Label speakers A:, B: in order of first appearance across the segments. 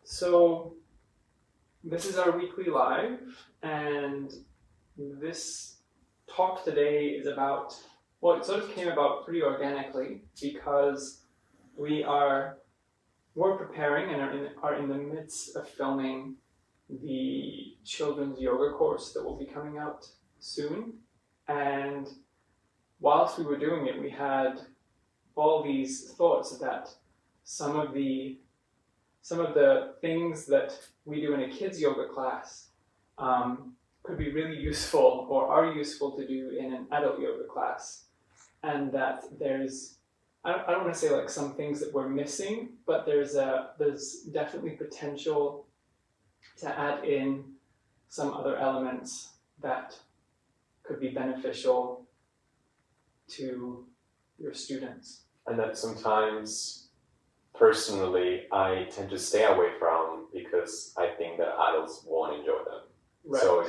A: So this is our weekly live, and this talk today is about, well, it sort of came about pretty organically because we're preparing and are in the midst of filming the children's yoga course that will be coming out soon. And whilst we were doing it, we had all these thoughts that some of the things that we do in a kids yoga class could be really useful or are useful to do in an adult yoga class, and that there's, I don't want to say like some things that we're missing, but there's definitely potential to add in some other elements that could be beneficial to your students.
B: And that sometimes, personally, I tend to stay away from because I think that adults won't enjoy them.
A: Right.
B: So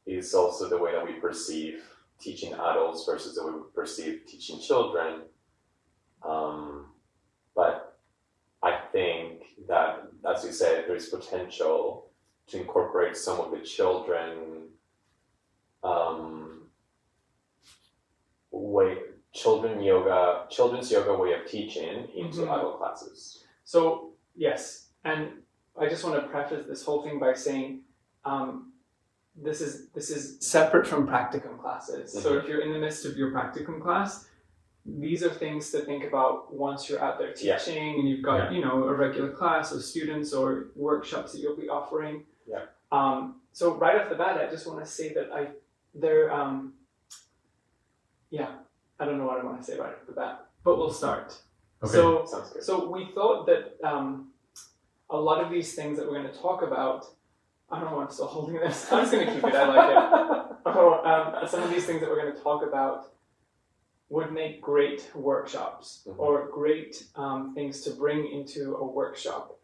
B: it's also the way that we perceive teaching adults versus the way we perceive teaching children. But I think that, as you said, there's potential to incorporate some of the children's yoga way of teaching into adult classes.
A: So yes, and I just want to preface this whole thing by saying this is separate from practicum classes. Mm-hmm. So if you're in the midst of your practicum class, these are things to think about once you're out there teaching and you've got a regular class of students or workshops that you'll be offering.
B: Yeah.
A: So right off the bat, I just want to say that I don't know what I want to say right off the bat, but we'll start.
B: Okay. Sounds good.
A: So we thought that a lot of these things that we're going to talk about, I don't know why I'm still holding this. I'm just going to keep it. I like it. Some of these things that we're going to talk about would make great workshops or great things to bring into a workshop.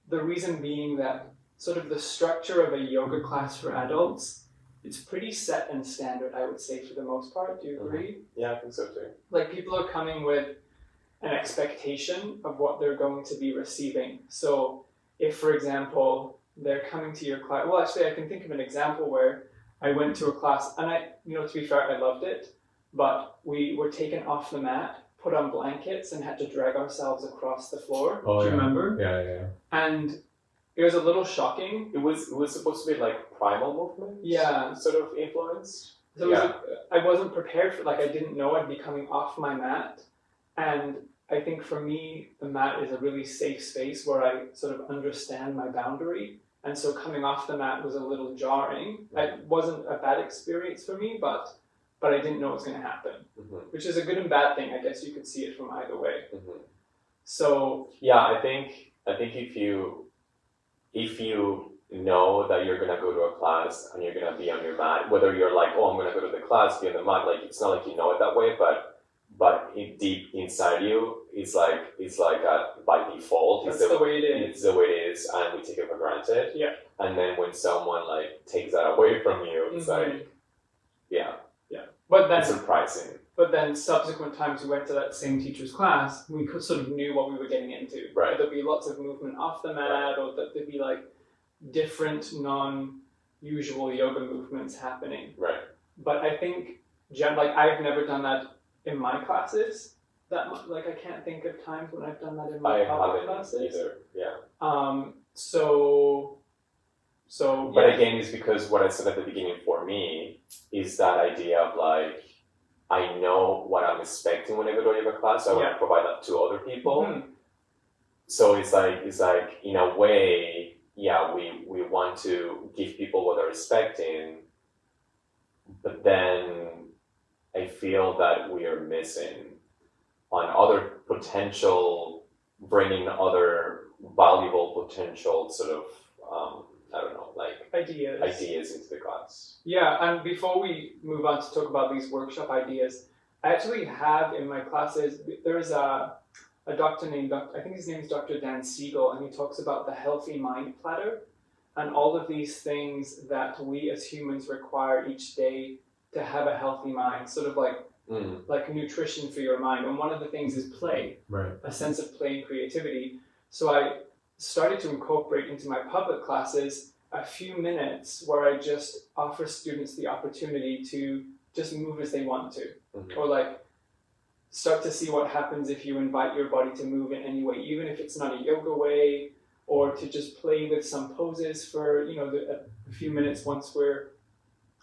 A: The reason being that sort of the structure of a yoga class for adults, it's pretty set and standard, I would say, for the most part. Do you agree?
B: Yeah, I think so too.
A: Like, people are coming with an expectation of what they're going to be receiving. So if, for example, they're coming to your class, well, actually, I can think of an example where I went to a class, and to be fair, I loved it, but we were taken off the mat, put on blankets, and had to drag ourselves across the floor. Do you remember?
B: Yeah.
A: And it was a little shocking.
B: It was supposed to be like primal movement?
A: Yeah.
B: Sort of influence?
A: So I wasn't prepared for, I didn't know I'd be coming off my mat. And I think for me, the mat is a really safe space where I sort of understand my boundary. And so coming off the mat was a little jarring. It wasn't a bad experience for me, but I didn't know it was going to happen, which is a good and bad thing. I guess you could see it from either way. So
B: yeah, I think if you know that you're gonna go to a class and you're gonna be on your mat, whether you're like, oh, I'm gonna go to the class, be on the mat, like it's not like you know it that way, but deep inside you, it's like by default,
A: that's the way it is.
B: It's the way it is, and we take it for granted.
A: Yeah.
B: And then when someone takes that away from you, it's
A: But then
B: it's surprising.
A: But then subsequent times we went to that same teacher's class, we sort of knew what we were getting into.
B: Right.
A: There'd be lots of movement off the mat, or that there'd be different non-usual yoga movements happening.
B: Right.
A: But I think, I've never done that in my classes that much. I can't think of times when I've done that in my public classes.
B: Either. Yeah.
A: But
B: again, it's because what I said at the beginning for me is that idea of I know what I'm expecting when I go to a yoga class, so I want to provide that to other people. So it's like in a way, we want to give people what they're expecting, but then I feel that we are missing on other potential, bringing other valuable potential sort of, ideas into the class.
A: Yeah, and before we move on to talk about these workshop ideas, I actually have in my classes, there's a doctor named, I think his name is Dr. Dan Siegel, and he talks about the healthy mind platter and all of these things that we as humans require each day to have a healthy mind, sort of like nutrition for your mind. And one of the things is play,
B: right?
A: A sense of play and creativity. So started to incorporate into my public classes a few minutes where I just offer students the opportunity to just move as they want to, or like start to see what happens if you invite your body to move in any way, even if it's not a yoga way, or to just play with some poses for a few minutes once we're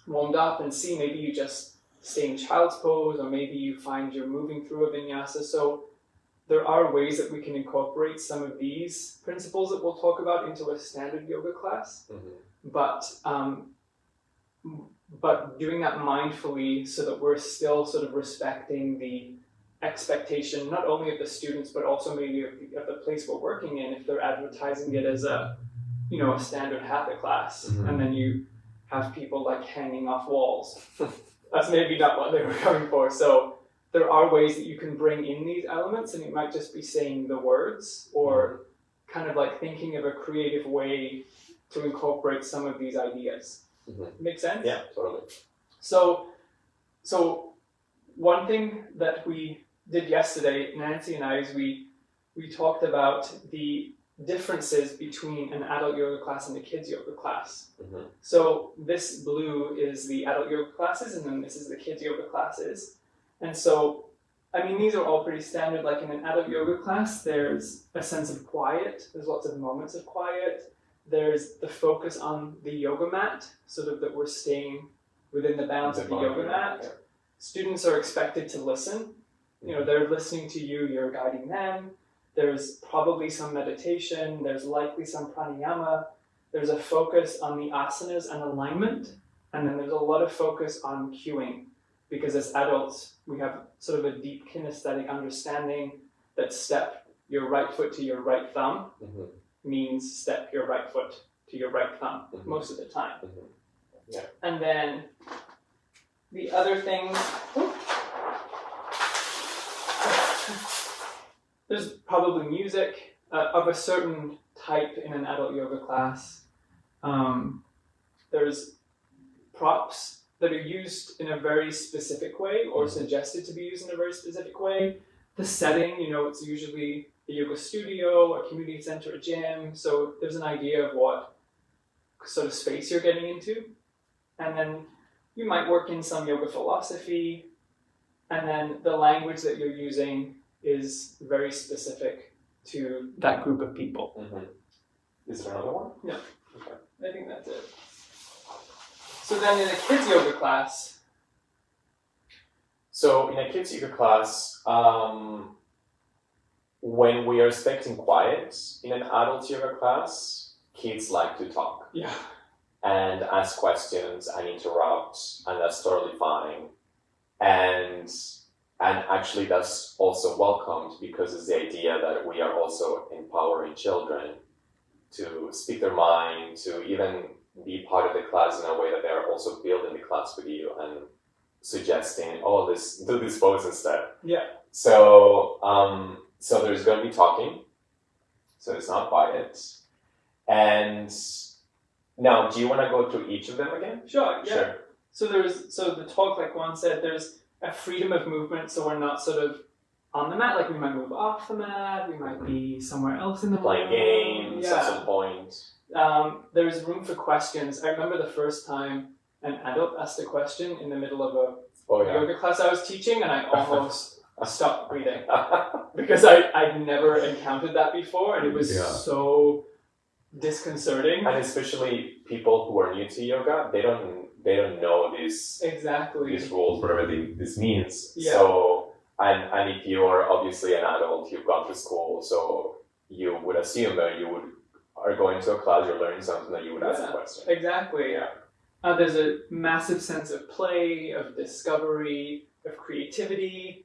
A: warmed up, and see maybe you just stay in child's pose, or maybe you find you're moving through a vinyasa. So there are ways that we can incorporate some of these principles that we'll talk about into a standard yoga class, but doing that mindfully so that we're still sort of respecting the expectation, not only of the students, but also maybe of the place we're working in, if they're advertising it as a standard hatha class, and then you have people like hanging off walls. That's maybe not what they were going for. So there are ways that you can bring in these elements, and it might just be saying the words, or kind of like thinking of a creative way to incorporate some of these ideas. Make sense?
B: Yeah, totally.
A: So one thing that we did yesterday, Nancy and I, is we talked about the differences between an adult yoga class and a kids yoga class. So this blue is the adult yoga classes, and then this is the kids yoga classes. And so, I mean, these are all pretty standard. Like in an adult yoga class, there's a sense of quiet. There's lots of moments of quiet. There's the focus on the yoga mat, sort of that we're staying within the bounds of the yoga mat. Yeah. Students are expected to listen. They're listening to you, you're guiding them. There's probably some meditation. There's likely some pranayama. There's a focus on the asanas and alignment. And then there's a lot of focus on cueing, because as adults, we have sort of a deep kinesthetic understanding that step your right foot to your right thumb means step your right foot to your right thumb most of the time.
B: Yeah.
A: And then the other things, there's probably music of a certain type in an adult yoga class. There's props that are used in a very specific way, or suggested to be used in a very specific way. The setting, it's usually a yoga studio, a community center, a gym. So there's an idea of what sort of space you're getting into. And then you might work in some yoga philosophy. And then the language that you're using is very specific to that group of people.
B: Is there another one?
A: No.
B: Okay.
A: I think that's it. So then in a kids yoga class.
B: So in a kids yoga class, when we are expecting quiet in an adult yoga class, kids like to talk.
A: Yeah.
B: And ask questions and interrupt, and that's totally fine. And actually that's also welcomed, because it's the idea that we are also empowering children to speak their mind, to even be part of the class in a way that they are also building the class with you and suggesting, do this pose instead.
A: Yeah.
B: So there's going to be talking, so it's not quiet. And now, do you want to go through each of them again?
A: Sure, yeah. Sure. So the talk, like Juan said, there's a freedom of movement, so we're not sort of on the mat, like we might move off the mat, we might be somewhere else in the
B: playing games at some point.
A: There's room for questions. I remember the first time an adult asked a question in the middle of a yoga class I was teaching, and I almost stopped breathing because I'd never encountered that before, and it was so disconcerting.
B: And especially people who are new to yoga, they don't know these rules, whatever this means. Yeah. So and if you are obviously an adult, you've gone to school, so you would assume that you are going to a class, you're learning something, that you would ask a question.
A: Exactly.
B: Yeah.
A: There's a massive sense of play, of discovery, of creativity.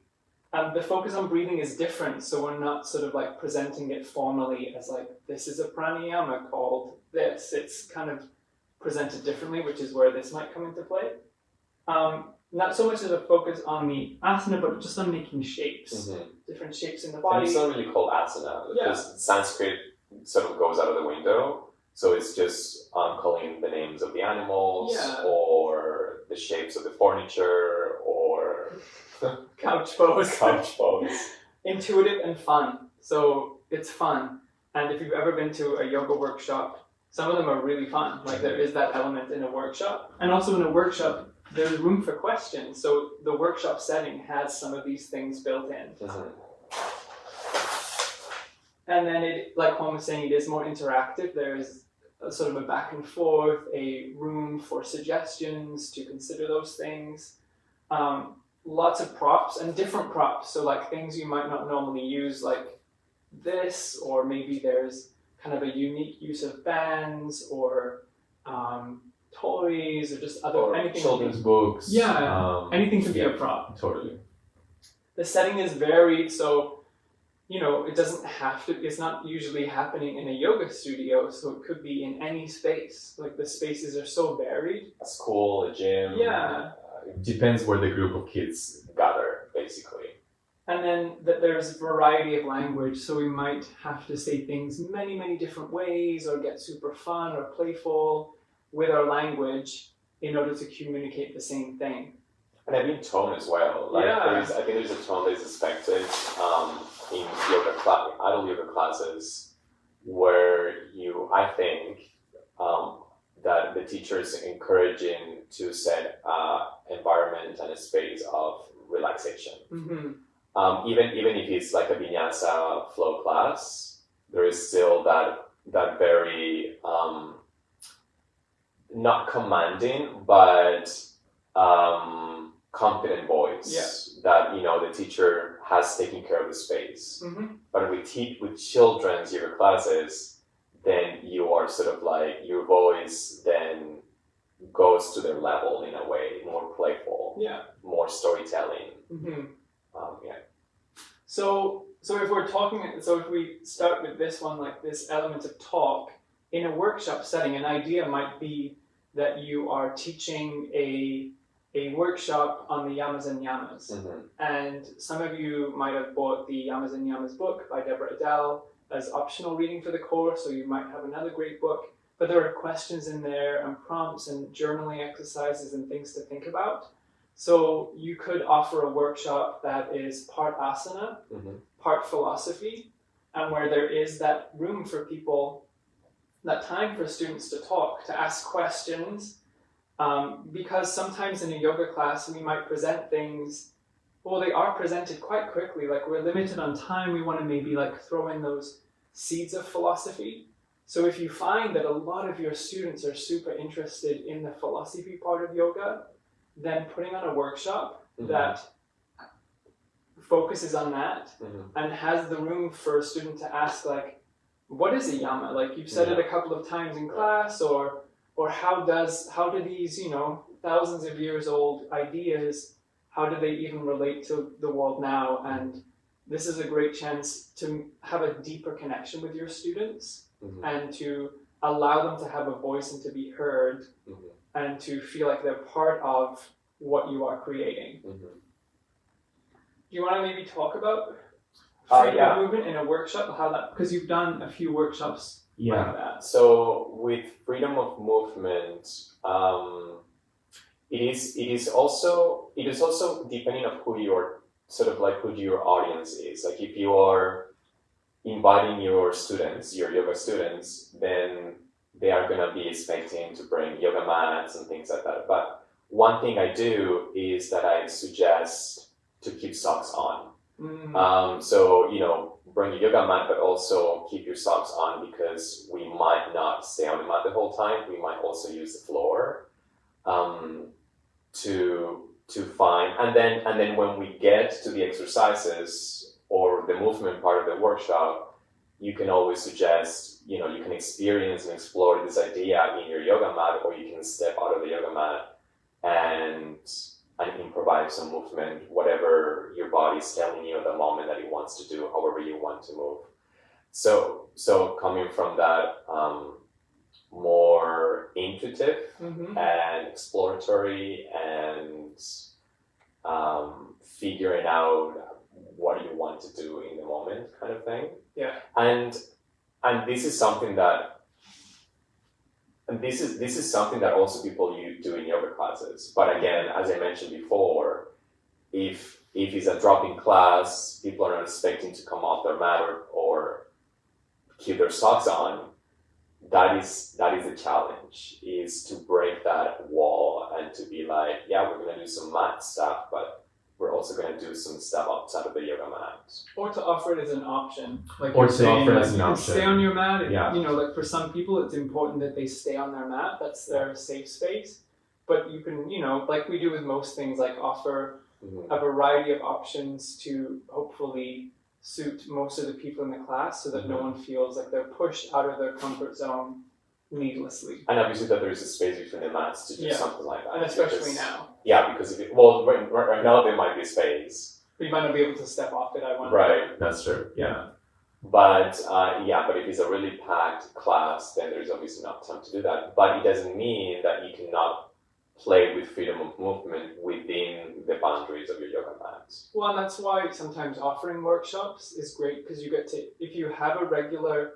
A: The focus on breathing is different, so we're not sort of like presenting it formally as like, this is a pranayama called this. It's kind of presented differently, which is where this might come into play. Not so much as a focus on the asana, but just on making shapes, different shapes in the body.
B: And it's not really called asana, because Sanskrit sort of goes out of the window, so it's just calling the names of the animals, or the shapes of the furniture, or
A: couch pose.
B: Couch pose.
A: Intuitive and fun. So it's fun. And if you've ever been to a yoga workshop, some of them are really fun. Like there is that element in a workshop. And also in a workshop, there's room for questions. So the workshop setting has some of these things built in. And then it, like Juan was saying, it is more interactive. There's a sort of a back and forth, a room for suggestions to consider those things. Lots of props and different props. So like things you might not normally use, like this, or maybe there's kind of a unique use of bands or toys or just other
C: or
A: anything.
C: Children's books.
A: Yeah, anything can be a prop.
C: Totally.
A: The setting is varied, so it doesn't have to. It's not usually happening in a yoga studio, so it could be in any space. Like the spaces are so varied.
B: A school, a gym.
A: Yeah.
C: It depends where the group of kids
B: Gather, basically.
A: And then there's variety of language, so we might have to say things many, many different ways or get super fun or playful with our language in order to communicate the same thing.
B: And I think tone as well. Like I think there's a tone that is expected in adult yoga classes where I think that the teacher is encouraging to set environment and a space of relaxation.
A: Mm-hmm.
B: Even if it's like a vinyasa flow class, there is still that very not commanding but confident voice that the teacher has taken care of the space.
A: Mm-hmm.
B: But with children's yoga classes, then you are sort of like your voice then goes to their level in a way, more playful, more storytelling.
A: Mm-hmm.
B: Yeah.
A: So if we start with this one, like this element of talk, in a workshop setting, an idea might be that you are teaching a workshop on the yamas and yamas.
B: Mm-hmm.
A: And some of you might have bought the Yamas and Yamas book by Deborah Adele as optional reading for the course, or you might have another great book. But there are questions in there and prompts and journaling exercises and things to think about. So you could offer a workshop that is part asana, part philosophy, and where there is that room for people, that time for students to talk, to ask questions, because sometimes in a yoga class we might present things, well, they are presented quite quickly, like we're limited on time, we want to maybe like throw in those seeds of philosophy. So if you find that a lot of your students are super interested in the philosophy part of yoga, then putting on a workshop that focuses on that and has the room for a student to ask, like, what is a yama? Like you've said it a couple of times in class, or how do these, thousands of years old ideas, how do they even relate to the world now? And this is a great chance to have a deeper connection with your students and to allow them to have a voice and to be heard and to feel like they're part of what you are creating. Do you want to maybe talk about freedom of movement in a workshop, how that, because you've done a few workshops like that.
B: So with freedom of movement, it is also depending on who your audience is. Like if you are inviting your students, your yoga students, then they are gonna be expecting to bring yoga mats and things like that. But one thing I do is that I suggest to keep socks on. So bring a yoga mat, but also keep your socks on because we might not stay on the mat the whole time. We might also use the floor to find, and then when we get to the exercises or the movement part of the workshop, you can always suggest, you can experience and explore this idea in your yoga mat, or you can step out of the yoga mat and improvise some movement, whatever your body is telling you at the moment that it wants to do, however you want to move. So coming from that more intuitive and exploratory and figuring out what you want to do in the moment kind of thing.
A: Yeah.
B: And this is something that also people you do in yoga classes. But again, as I mentioned before, if it's a drop-in class, people are not expecting to come off their mat or keep their socks on, that is the challenge, is to break that wall and to be like, yeah, we're gonna do some mat stuff, but we're also gonna do some stuff outside of the yoga mat.
A: Or to offer it as an option. Like
C: Or
A: you're
C: to
A: saying,
C: offer it
A: like,
C: as an
A: you can
C: option.
A: stay on your mat.
C: Yeah.
A: You know, like for some people it's important that they stay on their mat. That's their safe space. But you can, you know, like we do with most things, like offer a variety of options to hopefully suit most of the people in the class so that no one feels like they're pushed out of their comfort zone needlessly.
B: And obviously that there is a space between the mats to do something like that.
A: And especially now.
B: Yeah, because right now there might be a space.
A: But you might not be able to step off it, I wonder.
B: Right.
C: That's true. Yeah.
B: But but if it's a really packed class, then there's obviously not time to do that. But it doesn't mean that you cannot play with freedom of movement within the boundaries of your yoga mat.
A: Well, and that's why sometimes offering workshops is great, because you get to, if you have a regular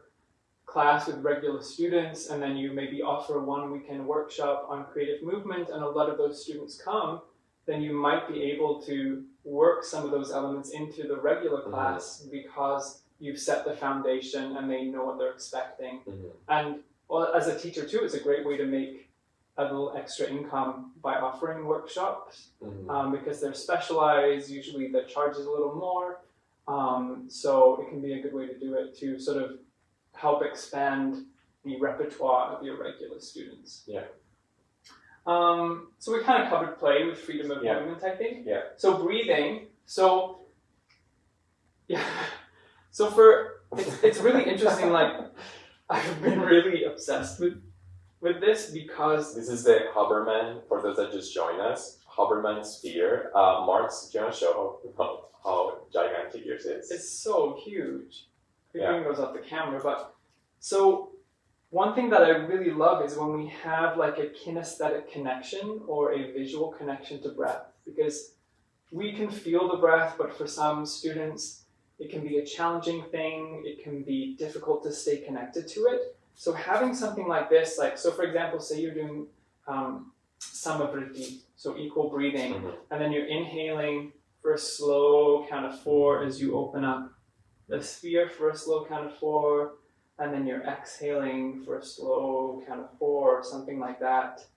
A: class with regular students and then you maybe offer one weekend workshop on creative movement and a lot of those students come, then you might be able to work some of those elements into the regular class because you've set the foundation and they know what they're expecting. And well, as a teacher too, it's a great way to make a little extra income by offering workshops because they're specialized. Usually the charge is a little more. So it can be a good way to do it to sort of help expand the repertoire of your regular students.
B: Yeah.
A: So we kind of covered play with freedom of movement, I think.
B: Yeah.
A: So breathing. So yeah. So for it's really interesting. Like I've been really obsessed with this because
B: this is the Haberman, for those that just joined us, Haberman sphere. Mark, do you want to show how gigantic yours is?
A: It's so huge. Everything goes off the camera, but so one thing that I really love is when we have like a kinesthetic connection or a visual connection to breath, because we can feel the breath, but for some students it can be a challenging thing. It can be difficult to stay connected to it. So having something like this, like, so for example, say you're doing samavriti, so equal breathing, and then you're inhaling for a slow count of 4 as you open up the sphere for a slow count of 4, and then you're exhaling for a slow count of 4, or something like that.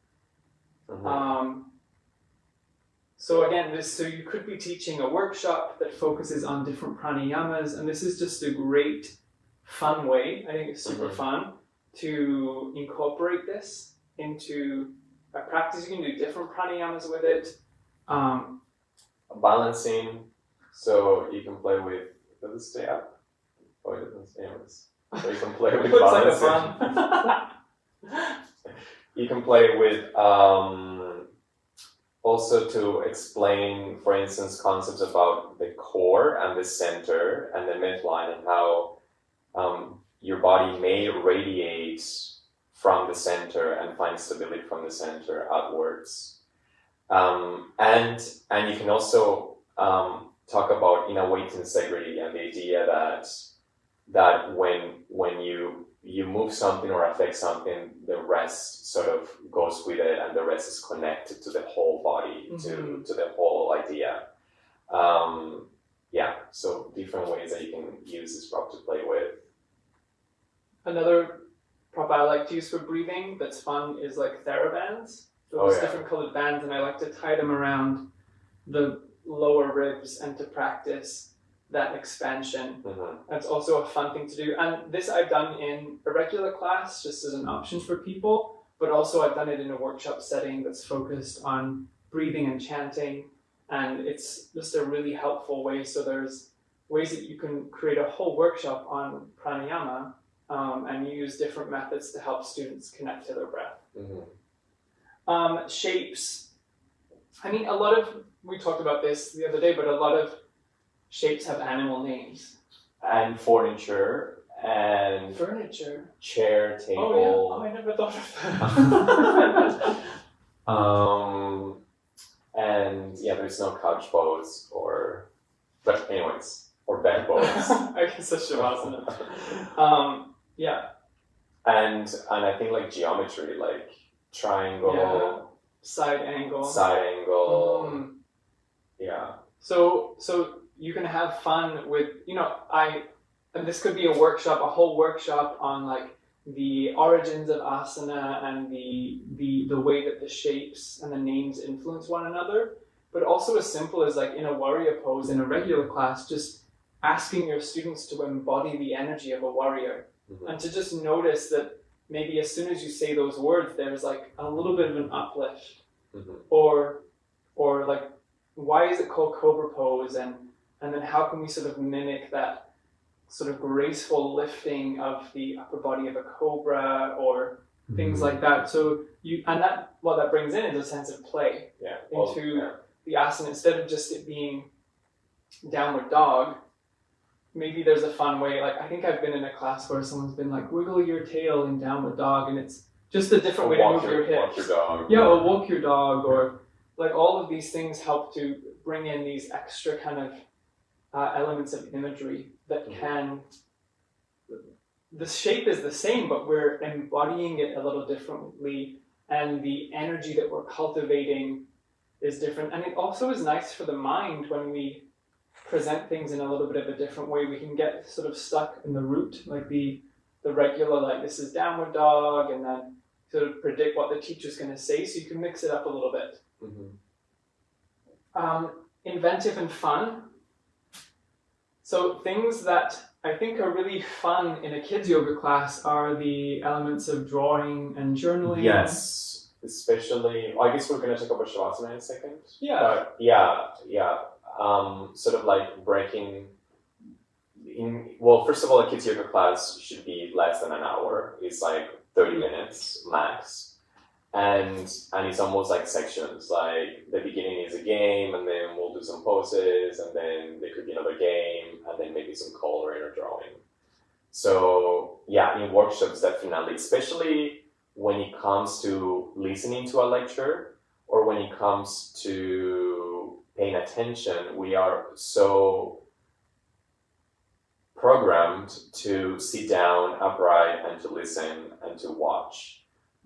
A: So again, so you could be teaching a workshop that focuses on different pranayamas, and this is just a great, fun way, I think it's super fun, to incorporate this into a practice. You can do different pranayamas with it.
B: Balancing, so you can play with, does it stay up? Oh, it doesn't stay on this. So you can play with balancing.
A: Like
B: You can play with, also to explain, for instance, concepts about the core and the center and the midline and how your body may radiate from the center and find stability from the center outwards. And you can also talk about inner weight integrity and the idea that when you move something or affect something, the rest sort of goes with it, and the rest is connected to the whole body, to the whole idea. So different ways that you can use this prop to play with.
A: Another prop I like to use for breathing that's fun is like therabands. Those different colored bands, and I like to tie them around the lower ribs and to practice that expansion. That's also a fun thing to do. And this I've done in a regular class just as an option for people, but also I've done it in a workshop setting that's focused on breathing and chanting. And it's just a really helpful way. So there's ways that you can create a whole workshop on pranayama and use different methods to help students connect to their breath. Shapes. I mean, we talked about this the other day, but a lot of shapes have animal names.
B: And furniture and chair, table.
A: Oh, I never thought of that.
B: And there's no couch pose or bed pose.
A: I guess that's Savasana.
B: And I think like geometry, like triangle,
A: side angle. So you can have fun with, and this could be a workshop, a whole workshop on like the origins of asana and the way that the shapes and the names influence one another, but also as simple as like in a warrior pose in a regular class, just asking your students to embody the energy of a warrior and to just notice that maybe as soon as you say those words, there's like a little bit of an uplift, or like, why is it called cobra pose, and then how can we sort of mimic that sort of graceful lifting of the upper body of a cobra, or things like that. So what that brings in is a sense of play into the asana. Instead of just it being downward dog, maybe there's a fun way. Like, I think I've been in a class where someone's been like, wiggle your tail in downward dog, and it's just a different way to move your hips.
B: Walk your dog.
A: Yeah, or walk your dog, or like all of these things help to bring in these extra kind of elements of imagery that can. The shape is the same, but we're embodying it a little differently, and the energy that we're cultivating is different. And it also is nice for the mind when we present things in a little bit of a different way. We can get sort of stuck in the root, like the regular, like this is downward dog, and then sort of predict what the teacher's going to say, so you can mix it up a little bit. Inventive and fun. So things that I think are really fun in a kids yoga class are the elements of drawing and journaling.
B: Yes, especially, I guess we're going to talk about Savasana in a second.
A: Yeah.
B: But yeah. Sort of like breaking well, first of all, a kids yoga class should be less than an hour. It's like 30 minutes max. And it's almost like sections, like the beginning is a game, and then we'll do some poses, and then there could be another game, and then maybe some coloring or drawing. So yeah, in workshops, definitely, especially when it comes to listening to a lecture, or when it comes to paying attention, we are so programmed to sit down upright and to listen and to watch.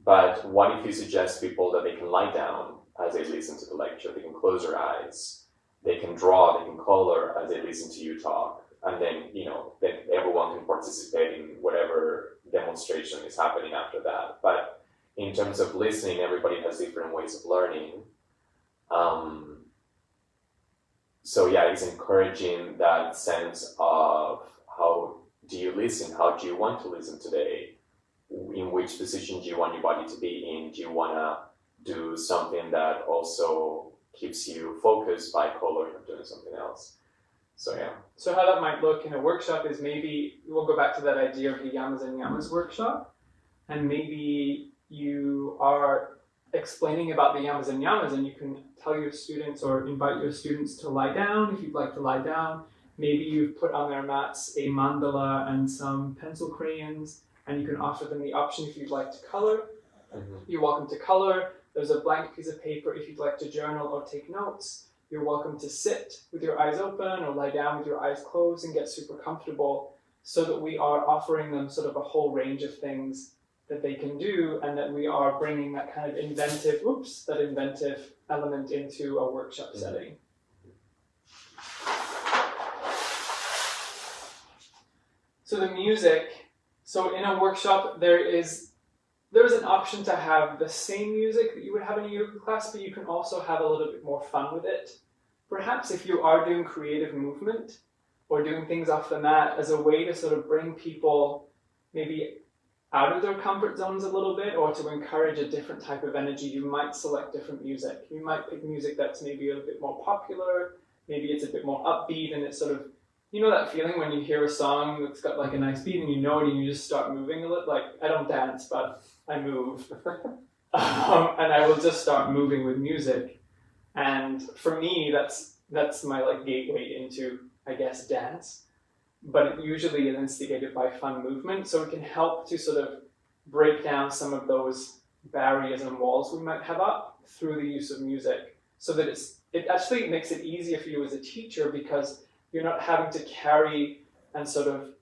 B: But what if you suggest people that they can lie down as they listen to the lecture? They can close their eyes, they can draw, they can color as they listen to you talk, and then then everyone can participate in whatever demonstration is happening after that. But in terms of listening, everybody has different ways of learning. So yeah, it's encouraging that sense of how do you listen? How do you want to listen today? In which position do you want your body to be in? Do you want to do something that also keeps you focused by coloring or doing something else? So yeah.
A: So how that might look in a workshop is maybe we'll go back to that idea of the yamas and yamas workshop, and maybe you are explaining about the yamas and yamas, and you can tell your students or invite your students to lie down if you'd like to lie down. Maybe you've put on their mats a mandala and some pencil crayons, and you can offer them the option if you'd like to color. You're welcome to color. There's a blank piece of paper if you'd like to journal or take notes. You're welcome to sit with your eyes open or lie down with your eyes closed and get super comfortable, so that we are offering them sort of a whole range of things that they can do, and that we are bringing that kind of inventive element into a workshop setting. So the music. So in a workshop, there is an option to have the same music that you would have in a yoga class, but you can also have a little bit more fun with it. Perhaps if you are doing creative movement or doing things off the mat as a way to sort of bring people maybe out of their comfort zones a little bit, or to encourage a different type of energy, you might select different music. You might pick music that's maybe a little bit more popular, maybe it's a bit more upbeat, and it's sort of, that feeling when you hear a song that's got like a nice beat and you know it and you just start moving a little. Like, I don't dance, but I move. And I will just start moving with music. And for me, that's my like gateway into, I guess, dance. But it usually is instigated by fun movement. So it can help to sort of break down some of those barriers and walls we might have up through the use of music. So that it actually makes it easier for you as a teacher, because you're not having to carry and sort of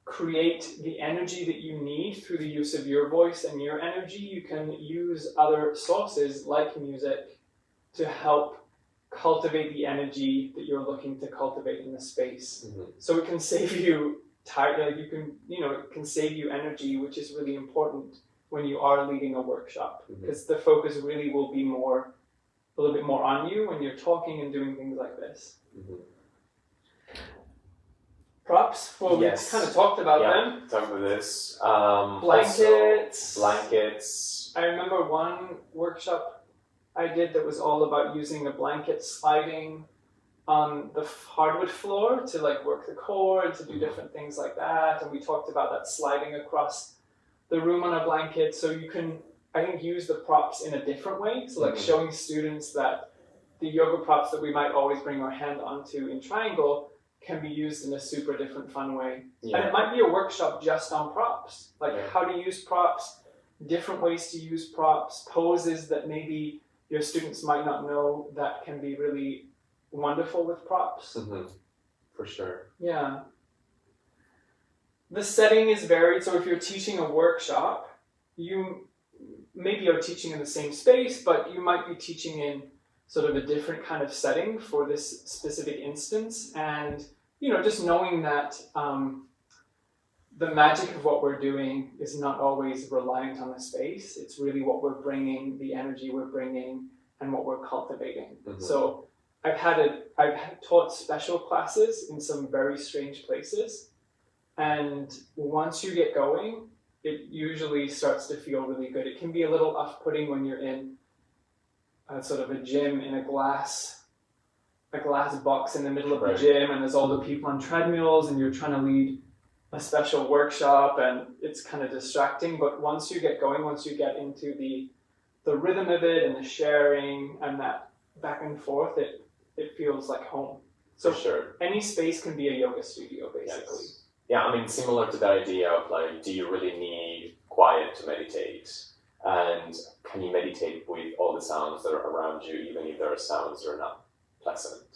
A: create the energy that you need through the use of your voice and your energy. You can use other sources like music to help cultivate the energy that you're looking to cultivate in the space. So it can save you tired, like you can, it can save you energy, which is really important when you are leading a workshop, because the focus really will be a little bit more on you when you're talking and doing things like this. Props. Well,
B: Yes.
A: we kind of talked about them.
B: Talk about this.
A: Blankets.
B: Blankets.
A: I remember one workshop I did that was all about using a blanket sliding on the hardwood floor to like work the core and to do different things like that. And we talked about that sliding across the room on a blanket, so you can, I think, use the props in a different way. So like showing students that the yoga props that we might always bring our hand onto in triangle can be used in a super different fun way. Yeah. And it might be a workshop just on props, like how to use props, different ways to use props, poses that maybe your students might not know that can be really wonderful with props.
B: For sure.
A: Yeah. The setting is varied, so if you're teaching a workshop, you maybe are teaching in the same space, but you might be teaching in sort of a different kind of setting for this specific instance. And, just knowing that the magic of what we're doing is not always reliant on the space. It's really what we're bringing, the energy we're bringing, and what we're cultivating. So I've taught special classes in some very strange places. And once you get going, it usually starts to feel really good. It can be a little off-putting when you're in a sort of a gym in a glass box in the middle of the gym, and there's all the people on treadmills, and you're trying to lead a special workshop, and it's kind of distracting. But once you get going, once you get into the rhythm of it and the sharing and that back and forth, it feels like home. So
B: for sure.
A: Any space can be a yoga studio, basically.
B: Yes. Yeah, I mean, similar to that idea of like, do you really need quiet to meditate? And can you meditate with all the sounds that are around you, even if there are sounds that are not pleasant?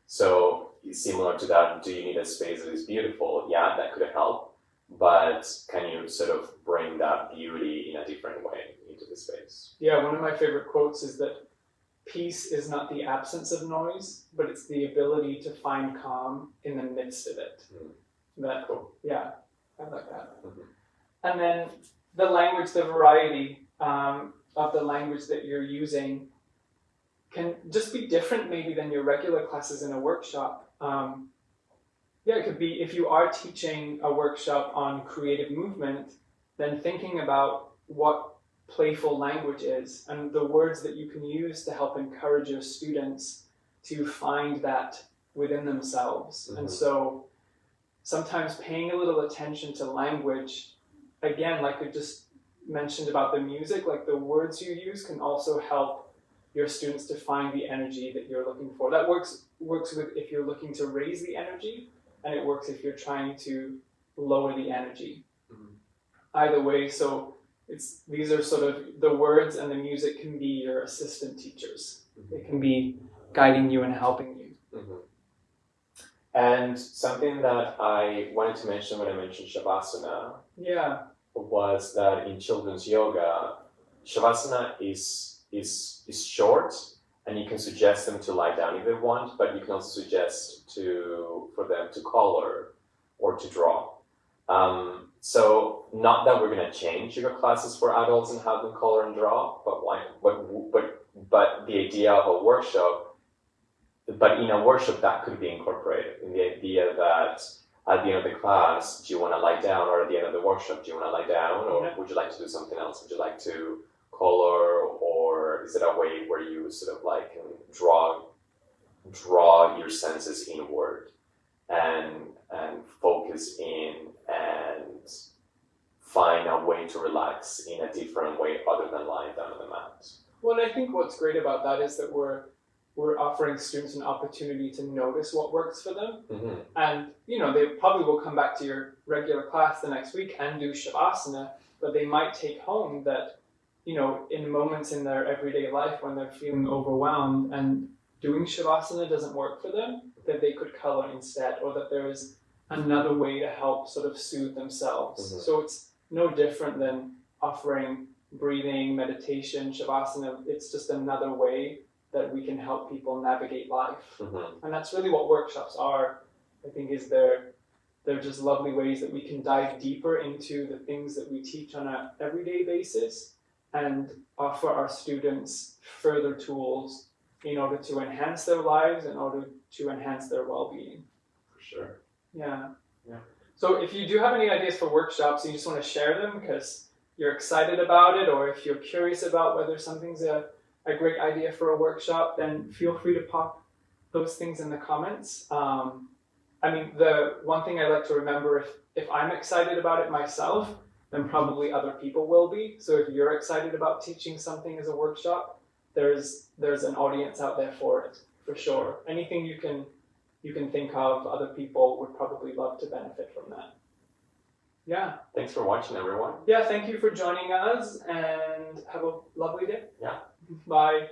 B: So similar to that, do you need a space that is beautiful? Yeah, that could help. But can you sort of bring that beauty in a different way into the space? Yeah,
A: one of my favorite quotes is that peace is not the absence of noise, but it's the ability to find calm in the midst of it. That cool. Yeah, I like that. And then the language, the variety of the language that you're using can just be different maybe than your regular classes in a workshop. It could be, if you are teaching a workshop on creative movement, then thinking about what playful language is and the words that you can use to help encourage your students to find that within themselves. And so sometimes paying a little attention to language, again, like I just mentioned about the music, like the words you use can also help your students to find the energy that you're looking for. That works with if you're looking to raise the energy, and it works if you're trying to lower the energy. Either way, so these are sort of the words, and the music can be your assistant teachers. It can be guiding you and helping you.
B: And something that I wanted to mention when I mentioned Savasana was that in children's yoga, Savasana is short, and you can suggest them to lie down if they want, but you can also suggest for them to color or to draw. So not that we're going to change yoga classes for adults and have them color and draw, but the idea of a workshop. But in a workshop, that could be incorporated in the idea that at the end of the class, do you want to lie down? Or at the end of the workshop, do you want to lie down? Or would you like to do something else? Would you like to color? Or is it a way where you sort of like draw your senses inward and focus in and find a way to relax in a different way other than lying down on the mat?
A: Well, I think what's great about that is that we're offering students an opportunity to notice what works for them. And, they probably will come back to your regular class the next week and do Savasana, but they might take home that, in moments in their everyday life when they're feeling overwhelmed and doing Savasana doesn't work for them, that they could color instead, or that there is another way to help sort of soothe themselves. So it's no different than offering breathing, meditation, Savasana. It's just another way that we can help people navigate life. And that's really what workshops are, I think, is they're they're just lovely ways that we can dive deeper into the things that we teach on an everyday basis and offer our students further tools in order to enhance their lives, in order to enhance their well-being.
B: For sure.
A: Yeah.
B: Yeah.
A: So if you do have any ideas for workshops, you just want to share them because you're excited about it, or if you're curious about whether something's a great idea for a workshop, then feel free to pop those things in the comments. I mean, the one thing I like to remember, if I'm excited about it myself, then probably other people will be. So if you're excited about teaching something as a workshop, there's an audience out there for it, for sure. Anything you can think of, other people would probably love to benefit from that. Yeah.
B: Thanks for watching, everyone.
A: Yeah, thank you for joining us, and have a lovely day.
B: Yeah.
A: Bye.